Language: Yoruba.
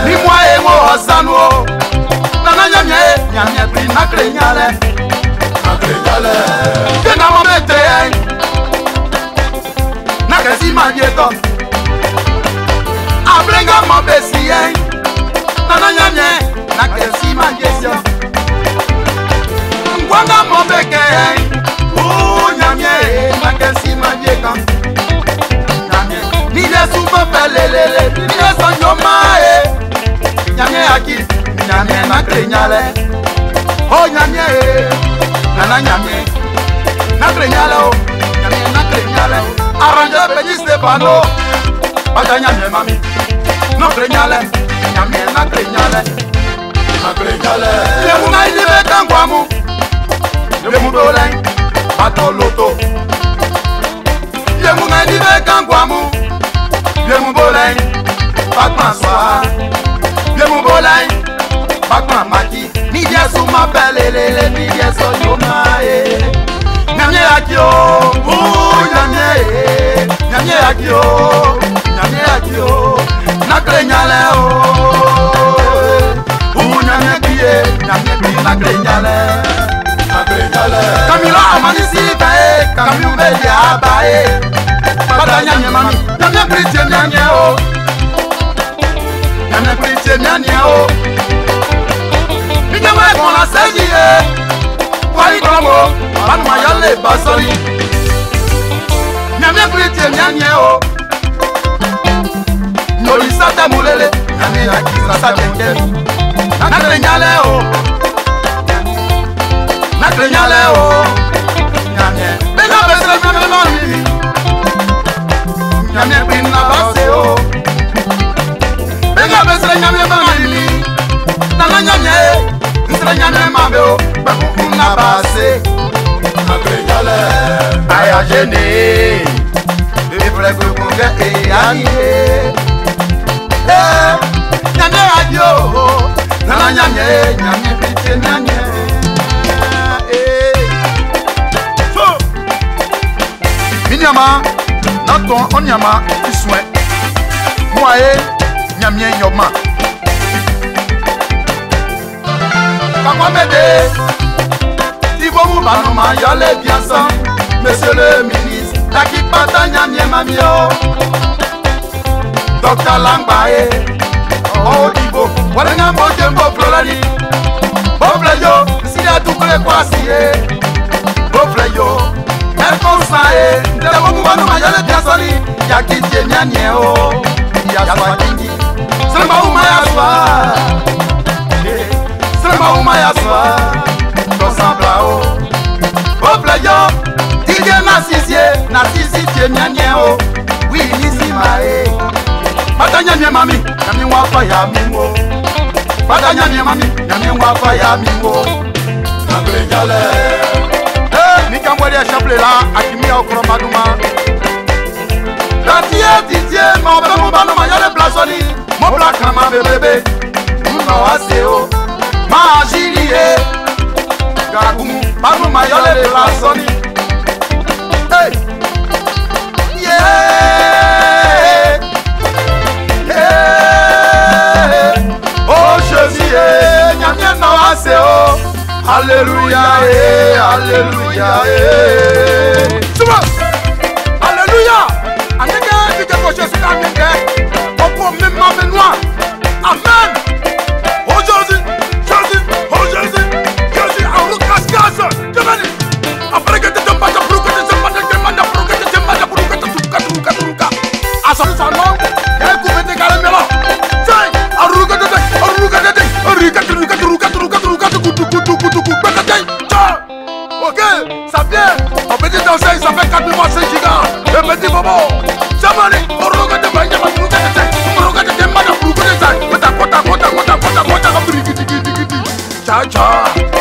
Ni moi et moi osano. Nana nyamye pri na krenyale. Kena mo mete. Na kesi magieto. Abrenga mo besi. Nana nyamye na kesi magieto. Ngwanga mo beke. Oh nyamye na kesi magieto. Ni Yesu papelele, ni Yesu nyomae. Nyamye aki, nyamye na krenyale. Oh nyamye, nana nyamye na krenyale oh, nyamye na krenyale. Arrange peñi Stefano, bata nyamye mami. No krenyale, nyamye na krenyale. Na krenyale. Yemu na ilibe kangwamu, yemu dole, bato loto. Yemu na ilibe kangwamu. Yemu bolai, bakma soa. Yemu bolai, bakma mati. Ni Yesu mapelele, ni Yesu yomae. Nyamye akio, nyamye, nyamye akio, nyamye akio. Nakrenyale nyamye kiye, nyamye kiye nakrenyale. Kamila amanisi bae, kamilu beli abae. Bata nyamye mami, nyamye priche nyamye o. Nyamye priche nyamye o. Nikewe kona seji e. Kwa ikomo, banu mayale basori. Nyamye priche nyamye o. Nyoli sata mulele, nyamye akisa sa jenge. Nakre nyale o. Nakre nyale o. Nyamye, bena besre nyamye mami. Nyamye bina base o. Bega besre nyamye mami. Nana nyamye, besre nyamye mami o. Beku na base. Akrenyale. Aya jene. Befle kukunge e aye. Nyamye adio. Nana nyamye, nyamye biche nyamye. So. Minyama. Naton onyama iswe moye nyamye yoma Kakwamede Tibomu banoma yale bien sang Monsieur le ministre Taki pata nyamye mamio Dr. Langbae Oh Dibo Walenga moje mbo florani Bofle yo Siya tukule kwa siye Bofle yo Elkonsae, ndebo mubano mayale biasoli Yakiti nyanye o, yaswa kingi Sremba umayaswa Sremba umayaswa Kosambla o Bofle yo, tige nasisi tie nyanye o Wi nisi mae Bata nyanye mami, nyami wafa ya mimo Bata nyanye mami, nyami wafa ya mimo Nagre jale Nikamwele chaple la akimia okromaduma Titie ma obe mubano ma yale blasoni Mo blaka ma bebebe Muna waseo Ma ajirie Gagumu Banu ma yale blasoni Hey Yeah Yeah Oh Jésus Nyamye na waseo Alléluia, alléluia, Souma, alléluia. Aneke dike ko Jésus ka minke. Opo mema menwa. Amen. Oh Jésus, Jésus, oh Jésus, Jésus a rukaskas. Demani. Après que tu te battes pour que tu te battes, demande pour que tu te battes pour que tu te tuka. Asolu sa non. Quel coup de caramelo. Tiens, aruka de, aruka de, aruka ok, ça vient. On peut dire danser, ça fait 4 mois, 5 gigas. Le petit bobo. Jamani, on regarde de bain, on regarde de main, on regarde de main, on regarde de main,